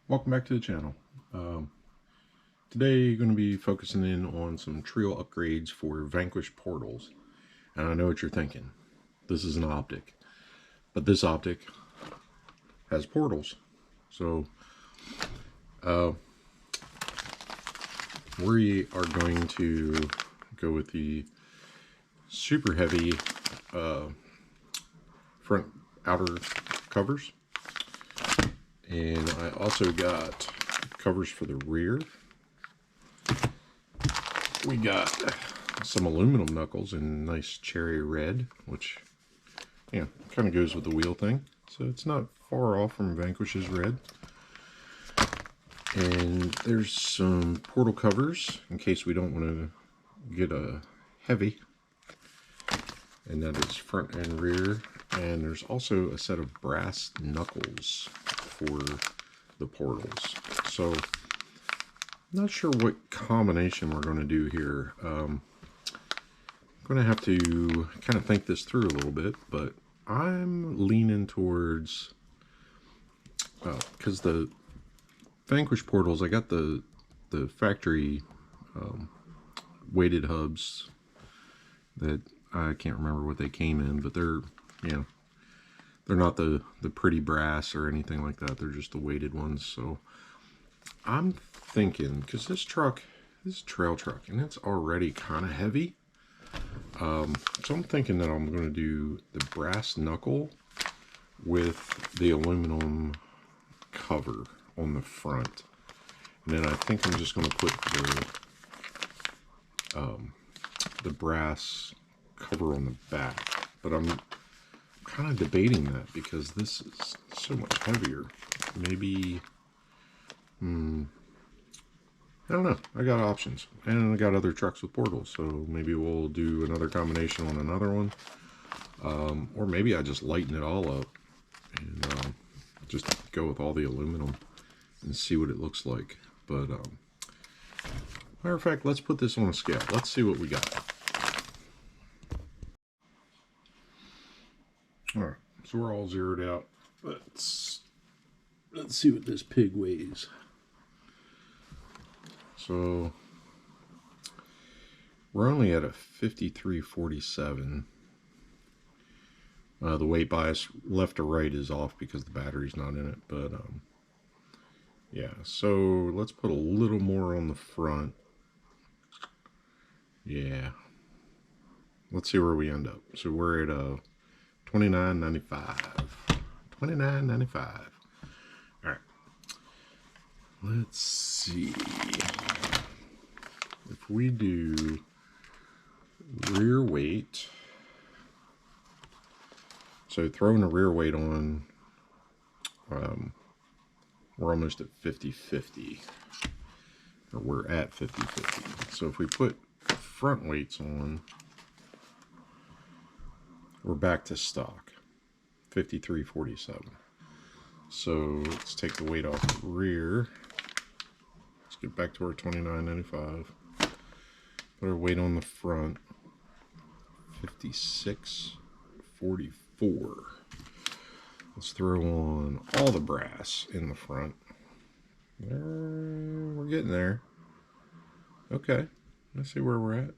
Welcome back to the channel. Today going to be focusing in on some Treal upgrades for Vanquish portals. And I know what you're thinking. This is an optic. But this optic has portals. So we are going to go with the super heavy front outer covers. And I also got covers for the rear. We got some aluminum knuckles in nice cherry red, which, yeah, kind of goes with the wheel thing. So it's not far off from Vanquish's red. And there's some portal covers in case we don't want to get a heavy. And that is front and rear. And there's also a set of brass knuckles for the portals. So not sure what combination we're going to do here. I'm going to have to kind of think this through a little bit, but I'm leaning towards, because the Vanquish portals, I got the factory weighted hubs that I can't remember what they came in, but they're, you know, they're not the pretty brass or anything like that. They're just the weighted ones. So I'm thinking, because this truck, this is a trail truck, and it's already kind of heavy. So I'm thinking that I'm going to do the brass knuckle with the aluminum cover on the front. And then I think I'm just going to put the brass cover on the back. But I'm kind of debating that because this is so much heavier. Maybe, I don't know. I got options. And I got other trucks with portals, so maybe we'll do another combination on another one. Or maybe I just lighten it all up and just go with all the aluminum and see what it looks like. But, matter of fact, let's put this on a scale. Let's see what we got. Alright, so we're all zeroed out. Let's see what this pig weighs. So we're only at a 5347. The weight bias left to right is off because the battery's not in it, but yeah, so let's put a little more on the front. Yeah, let's see where we end up. So we're at a 29.95. 29.95. All right, let's see if we do rear weight. So throwing the rear weight on, we're almost at 50-50, or we're at 50-50. So if we put front weights on, we're back to stock, 53.47. So let's take the weight off the rear. Let's get back to our 29.95. Put our weight on the front, 56.44. Let's throw on all the brass in the front. We're getting there. Okay, let's see where we're at.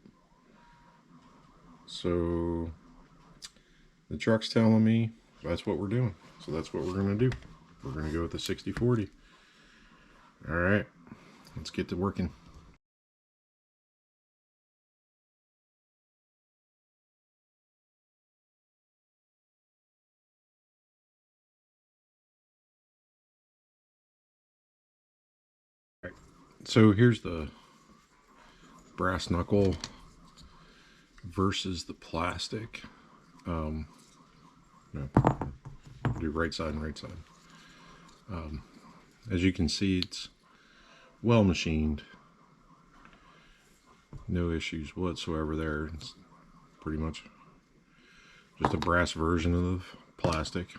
So the truck's telling me that's what we're doing. So that's what we're going to do. We're going to go with the 60/40. All right, let's get to working. So here's the brass knuckle versus the plastic. No, do right side and right side. As you can see, it's well machined. No issues whatsoever there. It's pretty much just a brass version of plastic.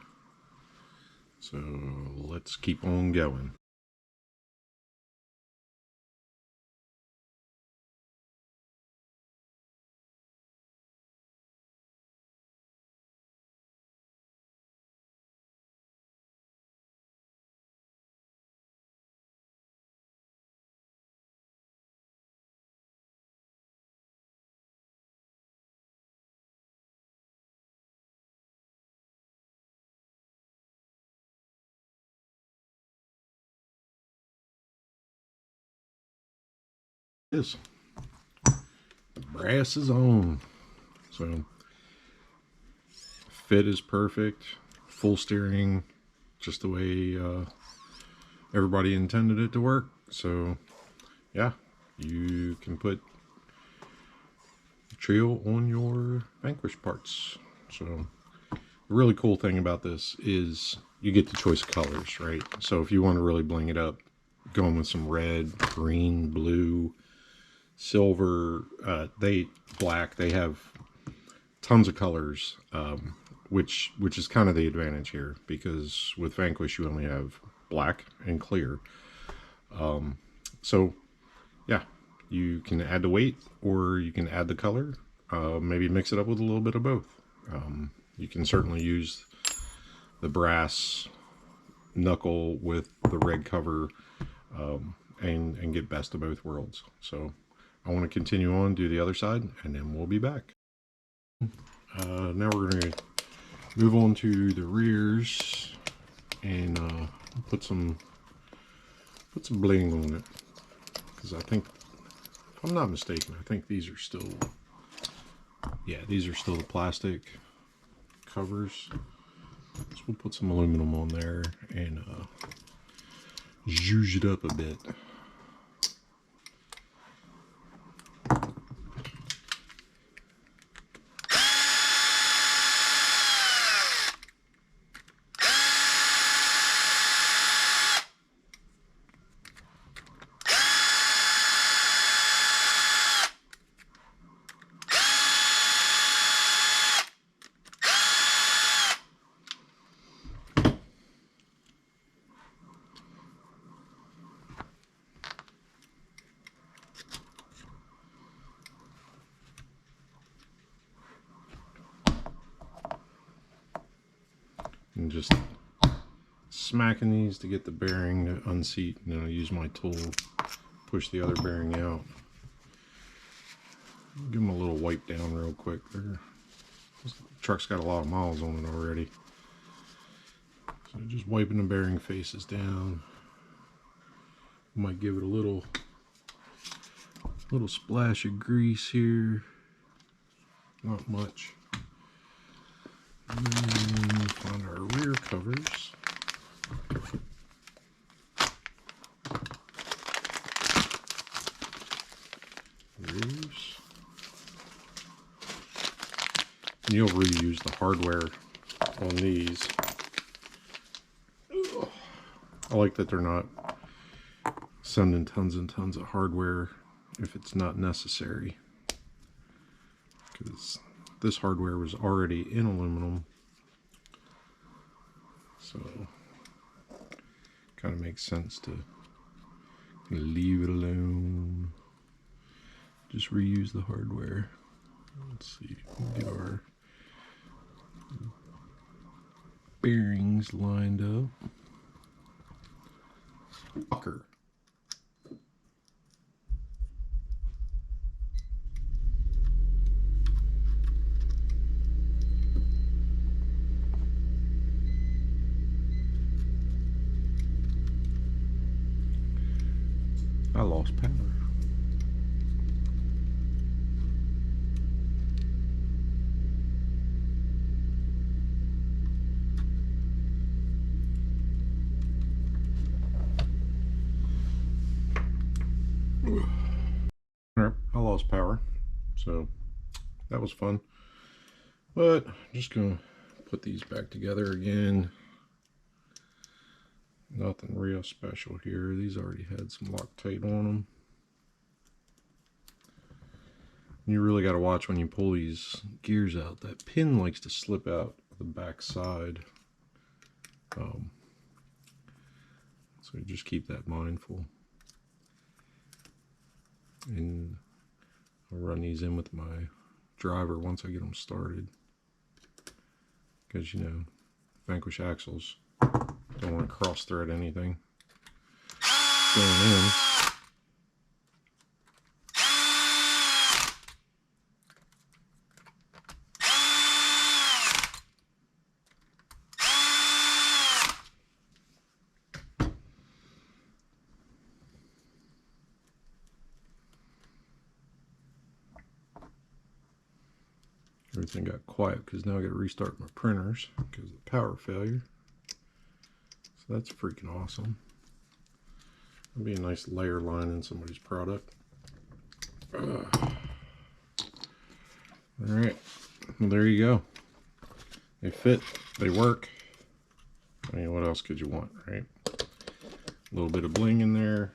So let's keep on going. is. The brass is on. So fit is perfect. Full steering, just the way everybody intended it to work. So yeah, you can put Treal on your Vanquish parts. So the really cool thing about this is you get the choice of colors, right? So if you want to really bling it up, going with some red, green, blue, silver, black, they have tons of colors, which is kind of the advantage here, because with Vanquish you only have black and clear. So yeah, you can add the weight or you can add the color, maybe mix it up with a little bit of both. You can certainly use the brass knuckle with the red cover, and get best of both worlds. So I want to continue on, do the other side, and then we'll be back. Now we're going to move on to the rears and put some bling on it, because I think, if I'm not mistaken, I think these are still, yeah, these are still the plastic covers. So we'll put some aluminum on there and zhuzh it up a bit. And just smacking these to get the bearing to unseat, and then I'll use my tool, push the other bearing out. Give them a little wipe down real quick there. This truck's got a lot of miles on it already. So just wiping the bearing faces down. Might give it a little splash of grease here. Not much. And then find our rear covers. Rears. And you'll reuse the hardware on these. I like that they're not sending tons and tons of hardware if it's not necessary, because this hardware was already in aluminum, so kind of makes sense to leave it alone. Just reuse the hardware. Let's see, we'll get our bearings lined up. Fucker. I lost power. I lost power, so that was fun. But I'm just gonna put these back together again. Nothing real special here. These already had some Loctite on them. You really got to watch when you pull these gears out. That pin likes to slip out the back side. So just keep that mindful. And I'll run these in with my driver once I get them started. Because, you know, Vanquish axles, don't want to cross thread anything going in. Everything got quiet because now I got to restart my printers because of the power failure. So that's freaking awesome. That'd be a nice layer line in somebody's product. Alright, well there you go. They fit, they work. I mean, what else could you want, right? A little bit of bling in there.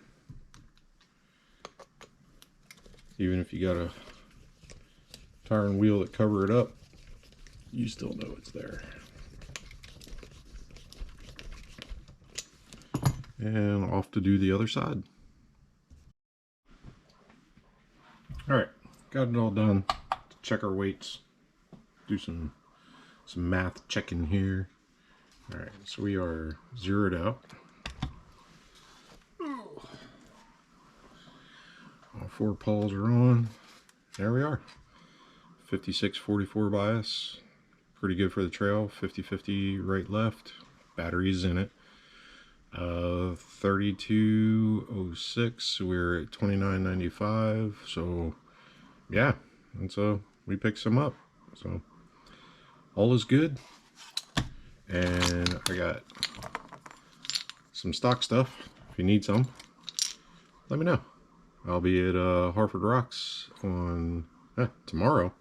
Even if you got a tire and wheel that cover it up, you still know it's there. And off to do the other side. Alright, got it all done. Check our weights. Do some math checking here. Alright, so we are zeroed out. All 4 pawls are on. There we are. 56-44 bias. Pretty good for the trail. 50-50 right left. Batteries in it. 3206. We're at 2995. So yeah, and so we picked some up. So all is good. And I got some stock stuff. If you need some, let me know. I'll be at Harford Rocks on tomorrow.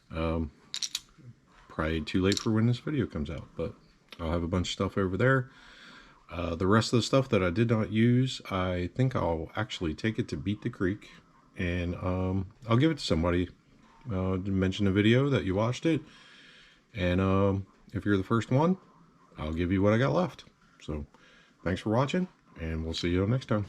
Probably too late for when this video comes out, but I'll have a bunch of stuff over there. The rest of the stuff that I did not use, I think I'll actually take it to Beat the Creek, and I'll give it to somebody. Mention the video that you watched it, and if you're the first one, I'll give you what I got left. So thanks for watching, and we'll see you next time.